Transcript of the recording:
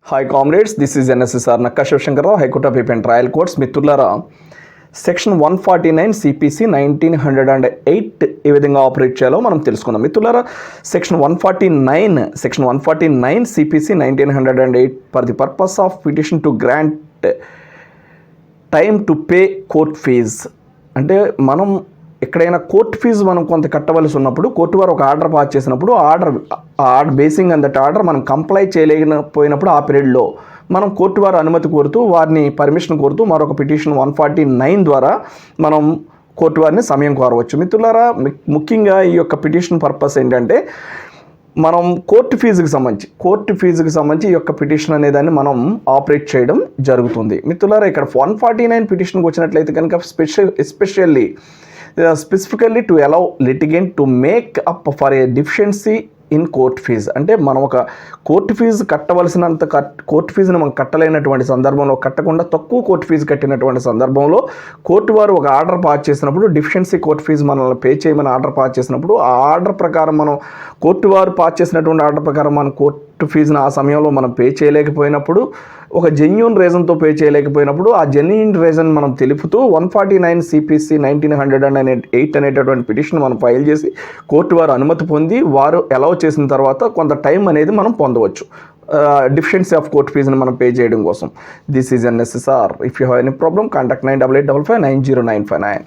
Hi comrades, this is NSSR Nakka Sivashankar Rao, high court of AP trial courts. మిత్రులారా, section 149 CPC 1908 ఏ విధంగా operate చేయాలో మనం తెలుసుకుందాం. మిత్రులారా, section 149 CPC 1908 for the purpose of petition to grant time to pay court fees. అంటే మనం ఎక్కడైనా కోర్టు ఫీజు మనం కొంత కట్టవలసి ఉన్నప్పుడు, కోర్టు వారు ఒక ఆర్డర్ పాస్ చేసినప్పుడు order basing on that order మనం కంప్లై చేయలేకపోయినప్పుడు ఆ పీరియడ్లో మనం కోర్టు వారు అనుమతి కోరుతూ, వారిని పర్మిషన్ కోరుతూ మరొక పిటిషన్ 149 ద్వారా మనం కోర్టు వారిని సమయం కోరవచ్చు. మిత్రులారా, ముఖ్యంగా ఈ యొక్క పిటిషన్ పర్పస్ ఏంటంటే, మనం కోర్టు ఫీజుకి సంబంధించి ఈ యొక్క పిటిషన్ అనేదాన్ని మనం ఆపరేట్ చేయడం జరుగుతుంది. మిత్రులారా, ఇక్కడ 149 పిటిషన్కి వచ్చినట్లయితే కనుక specifically to allow litigant to make up for a deficiency in court fees. అంటే మనం ఒక కోర్టు ఫీజు కట్టవలసినంత కోర్టు ఫీజును మనం కట్టలేనటువంటి సందర్భంలో, కట్టకుండా తక్కువ కోర్టు ఫీజు కట్టినటువంటి సందర్భంలో కోర్టు వారు ఒక ఆర్డర్ పాస్ చేసినప్పుడు, డిఫిషియన్సీ కోర్టు ఫీజు మనల్ని పే చేయమని ఆర్డర్ పాస్ చేసినప్పుడు, ఆ ఆర్డర్ ప్రకారం మనం కోర్టు వారు పాస్ చేసినటువంటి ఆర్డర్ ప్రకారం మనం కోర్టు ఫీజును ఆ సమయంలో మనం పే చేయలేకపోయినప్పుడు, ఒక జెన్యూన్ రీజన్తో పే చేయలేకపోయినప్పుడు, ఆ జెన్యూన్ రీజన్ మనం తెలుపుతూ 149 సిపిసి 1908 అనేటటువంటి పిటిషన్ మనం ఫైల్ చేసి కోర్టు వారు అనుమతి పొంది వారు అలౌ చేసిన తర్వాత కొంత టైం అనేది మనం పొందవచ్చు డిఫిషియన్సీ ఆఫ్ కోర్ట్ ఫీజుని మనం పే చేయడం కోసం. This is NSSR. If you have any problem, contact 9855 9095 9.